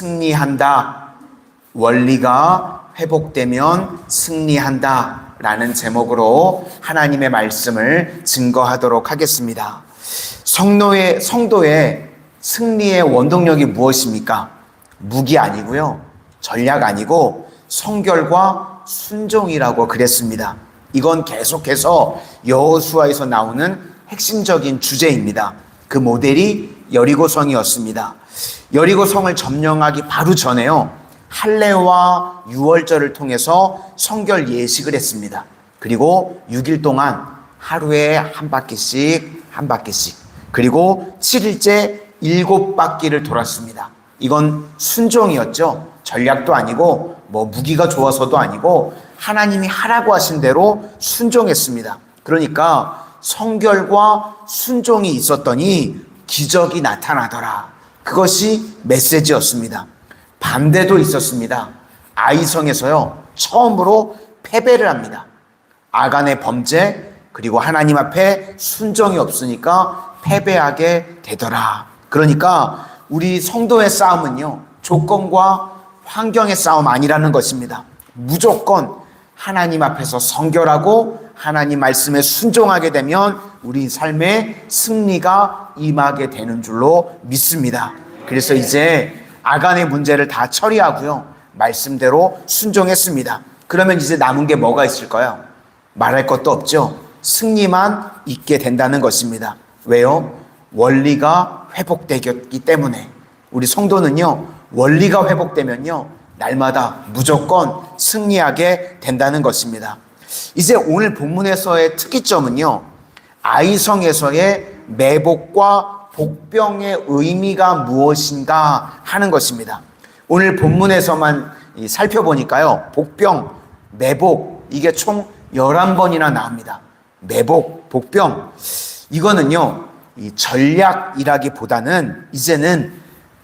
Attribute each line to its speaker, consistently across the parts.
Speaker 1: 승리한다. 원리가 회복되면 승리한다. 라는 제목으로 하나님의 말씀을 증거하도록 하겠습니다. 성도의 승리의 원동력이 무엇입니까? 무기 아니고요. 전략 아니고 성결과 순종이라고 그랬습니다. 이건 계속해서 여호수아에서 나오는 핵심적인 주제입니다. 그 모델이 여리고성이었습니다. 여리고성을 점령하기 바로 전에요. 할례와 유월절을 통해서 성결 예식을 했습니다. 그리고 6일 동안 하루에 한 바퀴씩 그리고 7일째 7바퀴를 돌았습니다. 이건 순종이었죠. 전략도 아니고 무기가 좋아서도 아니고 하나님이 하라고 하신 대로 순종했습니다. 그러니까 성결과 순종이 있었더니 기적이 나타나더라. 그것이 메시지였습니다. 반대도 있었습니다. 아이성에서요, 처음으로 패배를 합니다. 아간의 범죄, 그리고 하나님 앞에 순종이 없으니까 패배하게 되더라. 그러니까 우리 성도의 싸움은요, 조건과 환경의 싸움 아니라는 것입니다. 무조건 하나님 앞에서 성결하고 하나님 말씀에 순종하게 되면 우리 삶에 승리가 임하게 되는 줄로 믿습니다. 그래서 이제 아간의 문제를 다 처리하고요, 말씀대로 순종했습니다. 그러면 이제 남은 게 뭐가 있을까요? 말할 것도 없죠. 승리만 있게 된다는 것입니다. 왜요? 원리가 회복되기 때문에. 우리 성도는요, 원리가 회복되면요, 날마다 무조건 승리하게 된다는 것입니다. 이제 오늘 본문에서의 특이점은요, 아이성에서의 매복과 복병의 의미가 무엇인가 하는 것입니다. 오늘 본문에서만 살펴보니까요, 복병, 매복, 이게 총 11번이나 나옵니다. 매복, 복병. 이거는요, 이 전략이라기보다는 이제는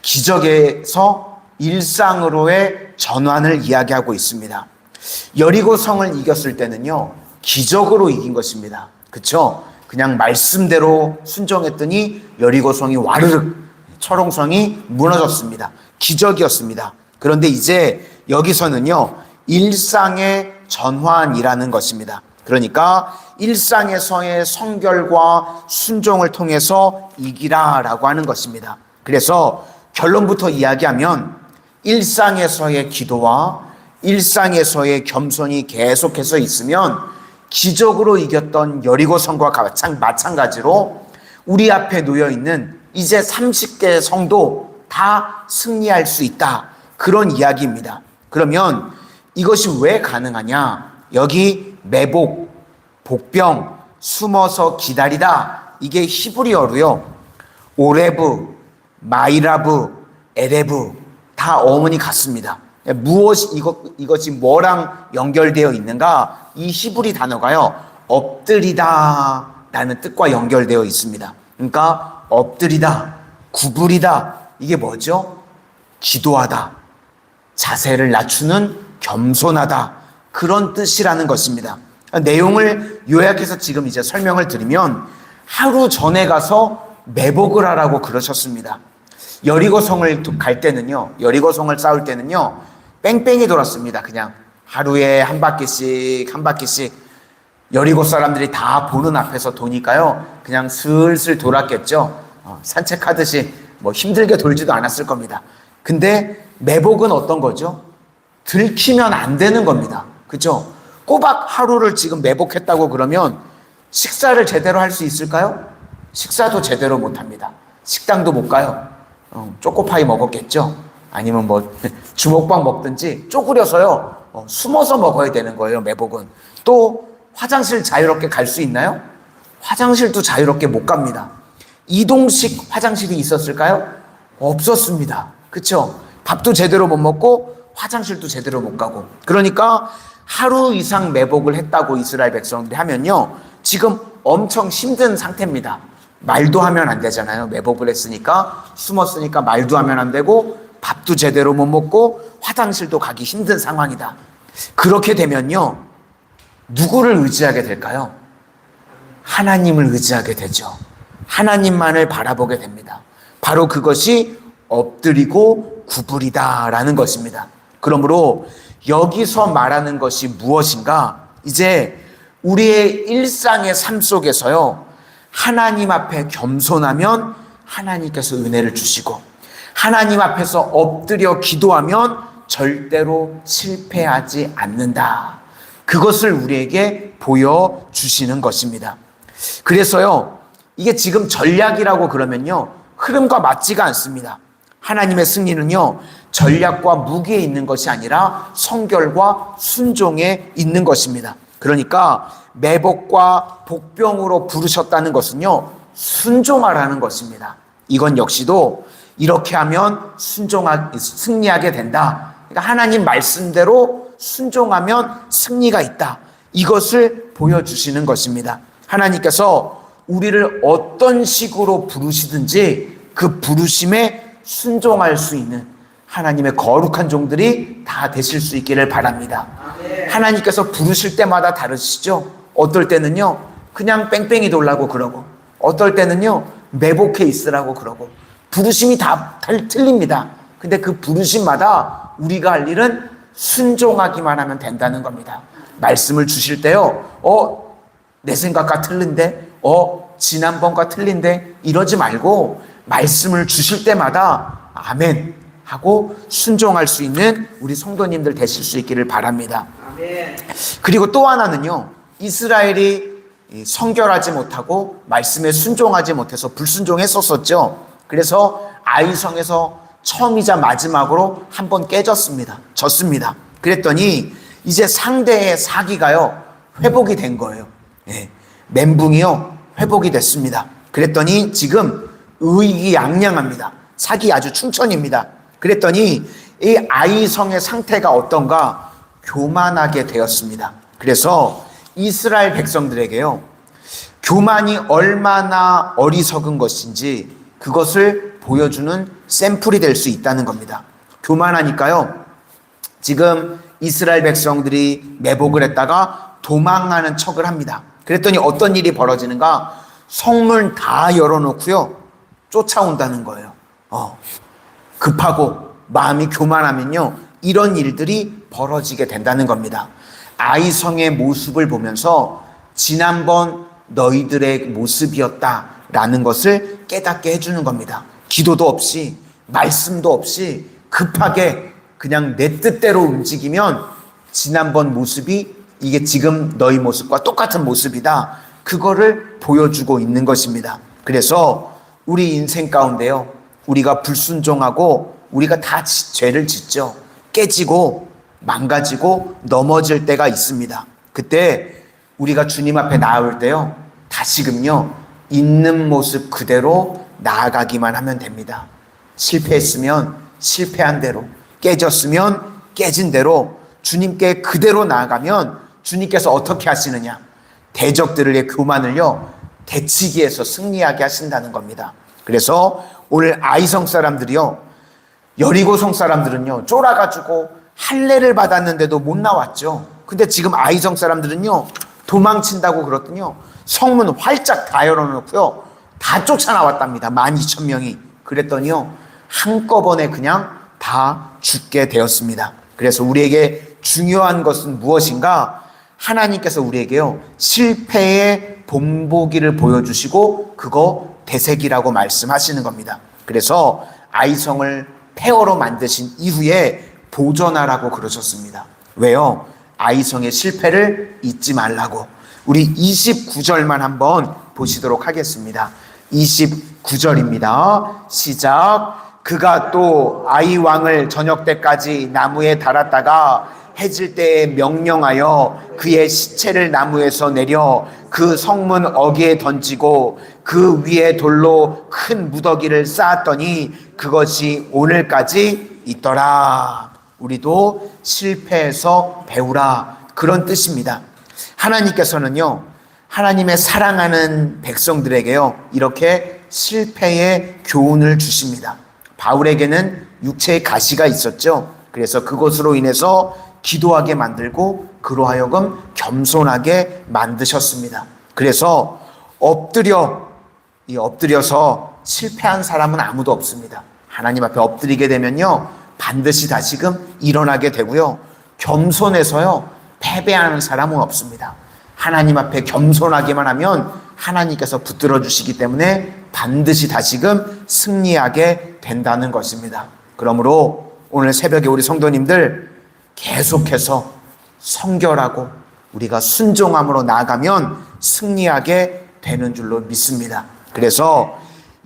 Speaker 1: 기적에서 일상으로의 전환을 이야기하고 있습니다. 여리고성을 이겼을 때는요, 기적으로 이긴 것입니다. 그렇죠? 그냥 말씀대로 순종했더니 여리고성이 와르륵, 철옹성이 무너졌습니다. 기적이었습니다. 그런데 이제 여기서는요, 일상의 전환이라는 것입니다. 그러니까 일상에서의 성결과 순종을 통해서 이기라라고 하는 것입니다. 그래서 결론부터 이야기하면 일상에서의 기도와 일상에서의 겸손이 계속해서 있으면 기적으로 이겼던 여리고성과 마찬가지로 우리 앞에 놓여있는 이제 30개의 성도 다 승리할 수 있다. 그런 이야기입니다. 그러면 이것이 왜 가능하냐? 여기 매복, 복병, 숨어서 기다리다, 이게 히브리어로요, 오레브, 마이라브, 에레브 다 어원이 같습니다. 이것이 뭐랑 연결되어 있는가? 이 히브리 단어가요, 엎드리다 라는 뜻과 연결되어 있습니다. 그러니까 엎드리다, 구부리다, 이게 뭐죠? 기도하다, 자세를 낮추는 겸손하다, 그런 뜻이라는 것입니다. 내용을 요약해서 지금 이제 설명을 드리면, 하루 전에 가서 매복을 하라고 그러셨습니다. 여리고성을 갈 때는요, 여리고성을 싸울 때는요, 뺑뺑이 돌았습니다. 그냥 하루에 한 바퀴씩 여리고 사람들이 다 보는 앞에서 도니까요, 그냥 슬슬 돌았겠죠. 산책하듯이 힘들게 돌지도 않았을 겁니다. 근데 매복은 어떤 거죠? 들키면 안 되는 겁니다. 그죠? 꼬박 하루를 지금 매복했다고 그러면 식사를 제대로 할 수 있을까요? 식사도 제대로 못 합니다. 식당도 못 가요. 초코파이 먹었겠죠? 아니면 주먹밥 먹든지 쪼그려서요, 숨어서 먹어야 되는 거예요, 매복은. 또 화장실 자유롭게 갈 수 있나요? 화장실도 자유롭게 못 갑니다. 이동식 화장실이 있었을까요? 없었습니다. 그쵸? 밥도 제대로 못 먹고 화장실도 제대로 못 가고. 그러니까 하루 이상 매복을 했다고 이스라엘 백성들이 하면요, 지금 엄청 힘든 상태입니다. 말도 하면 안 되잖아요. 매복을 했으니까, 숨었으니까 말도 하면 안 되고, 밥도 제대로 못 먹고, 화장실도 가기 힘든 상황이다. 그렇게 되면요, 누구를 의지하게 될까요? 하나님을 의지하게 되죠. 하나님만을 바라보게 됩니다. 바로 그것이 엎드리고 구불이다라는 것입니다. 그러므로 여기서 말하는 것이 무엇인가? 이제 우리의 일상의 삶 속에서요, 하나님 앞에 겸손하면 하나님께서 은혜를 주시고, 하나님 앞에서 엎드려 기도하면 절대로 실패하지 않는다. 그것을 우리에게 보여주시는 것입니다. 그래서요, 이게 지금 전략이라고 그러면요, 흐름과 맞지가 않습니다. 하나님의 승리는요, 전략과 무기에 있는 것이 아니라 성결과 순종에 있는 것입니다. 그러니까 매복과 복병으로 부르셨다는 것은요, 순종하라는 것입니다. 이건 역시도 이렇게 하면 승리하게 된다. 그러니까 하나님 말씀대로 순종하면 승리가 있다. 이것을 보여주시는 것입니다. 하나님께서 우리를 어떤 식으로 부르시든지 그 부르심에 순종할 수 있는 하나님의 거룩한 종들이 다 되실 수 있기를 바랍니다. 하나님께서 부르실 때마다 다르시죠. 어떨 때는요, 그냥 뺑뺑이 돌라고 그러고, 어떨 때는요, 매복해 있으라고 그러고, 부르심이 다 틀립니다. 근데 그 부르심마다 우리가 할 일은 순종하기만 하면 된다는 겁니다. 말씀을 주실 때요, 내 생각과 틀린데? 지난번과 틀린데? 이러지 말고 말씀을 주실 때마다 아멘 하고 순종할 수 있는 우리 성도님들 되실 수 있기를 바랍니다. 아멘. 그리고 또 하나는요, 이스라엘이 성결하지 못하고 말씀에 순종하지 못해서 불순종했었죠. 그래서 아이성에서 처음이자 마지막으로 한번 깨졌습니다. 졌습니다. 그랬더니 이제 상대의 사기가요, 회복이 된 거예요. 멘붕이요, 회복이 됐습니다. 그랬더니 지금 의기양양합니다. 사기 아주 충천입니다. 그랬더니 이 아이성의 상태가 어떤가? 교만하게 되었습니다. 그래서 이스라엘 백성들에게요, 교만이 얼마나 어리석은 것인지 그것을 보여주는 샘플이 될 수 있다는 겁니다. 교만하니까요, 지금 이스라엘 백성들이 매복을 했다가 도망하는 척을 합니다. 그랬더니 어떤 일이 벌어지는가? 성문 다 열어놓고요, 쫓아온다는 거예요. 급하고 마음이 교만하면요, 이런 일들이 벌어지게 된다는 겁니다. 아이성의 모습을 보면서 지난번 너희들의 모습이었다라는 것을 깨닫게 해주는 겁니다. 기도도 없이 말씀도 없이 급하게 그냥 내 뜻대로 움직이면 지난번 모습이 이게 지금 너희 모습과 똑같은 모습이다. 그거를 보여주고 있는 것입니다. 그래서 우리 인생 가운데요, 우리가 불순종하고 우리가 다 죄를 짓죠. 깨지고 망가지고 넘어질 때가 있습니다. 그때 우리가 주님 앞에 나올 때요, 다시금요, 있는 모습 그대로 나아가기만 하면 됩니다. 실패했으면 실패한 대로, 깨졌으면 깨진 대로 주님께 그대로 나아가면 주님께서 어떻게 하시느냐? 대적들의 교만을요, 대치기에서 승리하게 하신다는 겁니다. 그래서 오늘 아이성 사람들이요, 여리고성 사람들은요, 쫄아가지고 할례를 받았는데도 못 나왔죠. 근데 지금 아이성 사람들은요, 도망친다고 그러더니요, 성문 활짝 다 열어놓고요, 다 쫓아나왔답니다. 12,000명이. 그랬더니요, 한꺼번에 그냥 다 죽게 되었습니다. 그래서 우리에게 중요한 것은 무엇인가? 하나님께서 우리에게요, 실패의 본보기를 보여주시고 그거 대색이라고 말씀하시는 겁니다. 그래서 아이성을 폐허로 만드신 이후에 보존하라고 그러셨습니다. 왜요? 아이성의 실패를 잊지 말라고. 우리 29절만 한번 보시도록 하겠습니다. 29절입니다. 시작. 그가 또 아이 왕을 저녁 때까지 나무에 달았다가 해질 때에 명령하여 그의 시체를 나무에서 내려 그 성문 어귀에 던지고 그 위에 돌로 큰 무더기를 쌓았더니 그것이 오늘까지 있더라. 우리도 실패해서 배우라, 그런 뜻입니다. 하나님께서는요, 하나님의 사랑하는 백성들에게요, 이렇게 실패의 교훈을 주십니다. 바울에게는 육체의 가시가 있었죠. 그래서 그것으로 인해서 기도하게 만들고 그로 하여금 겸손하게 만드셨습니다. 그래서 엎드려서 실패한 사람은 아무도 없습니다. 하나님 앞에 엎드리게 되면요, 반드시 다시금 일어나게 되고요. 겸손해서요, 패배하는 사람은 없습니다. 하나님 앞에 겸손하기만 하면 하나님께서 붙들어 주시기 때문에 반드시 다시금 승리하게 된다는 것입니다. 그러므로 오늘 새벽에 우리 성도님들 계속해서 성결하고 우리가 순종함으로 나아가면 승리하게 되는 줄로 믿습니다. 그래서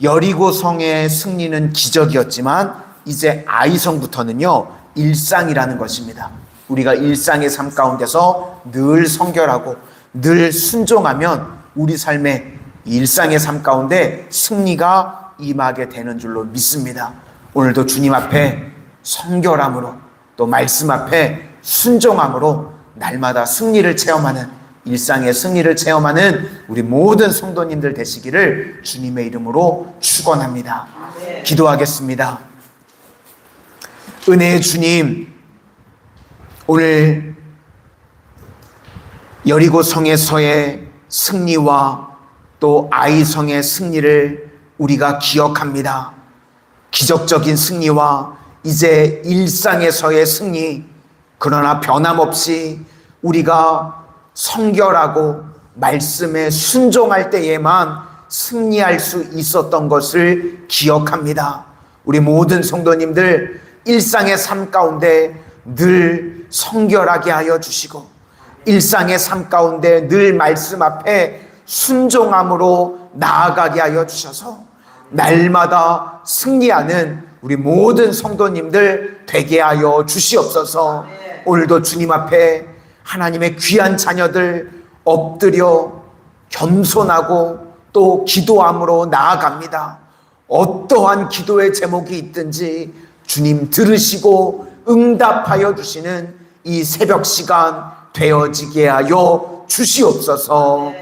Speaker 1: 여리고성의 승리는 기적이었지만 이제 아이성부터는요, 일상이라는 것입니다. 우리가 일상의 삶 가운데서 늘 성결하고 늘 순종하면 우리 삶의 일상의 삶 가운데 승리가 임하게 되는 줄로 믿습니다. 오늘도 주님 앞에 성결함으로 또 말씀 앞에 순종함으로 날마다 승리를 체험하는, 일상의 승리를 체험하는 우리 모든 성도님들 되시기를 주님의 이름으로 축원합니다. 기도하겠습니다. 은혜의 주님, 오늘 여리고성에서의 승리와 또 아이성의 승리를 우리가 기억합니다. 기적적인 승리와 이제 일상에서의 승리, 그러나 변함없이 우리가 성결하고 말씀에 순종할 때에만 승리할 수 있었던 것을 기억합니다. 우리 모든 성도님들 일상의 삶 가운데 늘 성결하게 하여 주시고 일상의 삶 가운데 늘 말씀 앞에 순종함으로 나아가게 하여 주셔서 날마다 승리하는 우리 모든 성도님들 되게 하여 주시옵소서. 오늘도 주님 앞에 하나님의 귀한 자녀들 엎드려 겸손하고 또 기도함으로 나아갑니다. 어떠한 기도의 제목이 있든지 주님 들으시고 응답하여 주시는 이 새벽 시간 되어지게 하여 주시옵소서.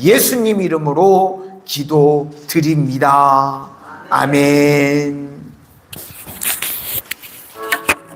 Speaker 1: 예수님 이름으로 기도드립니다. 아멘.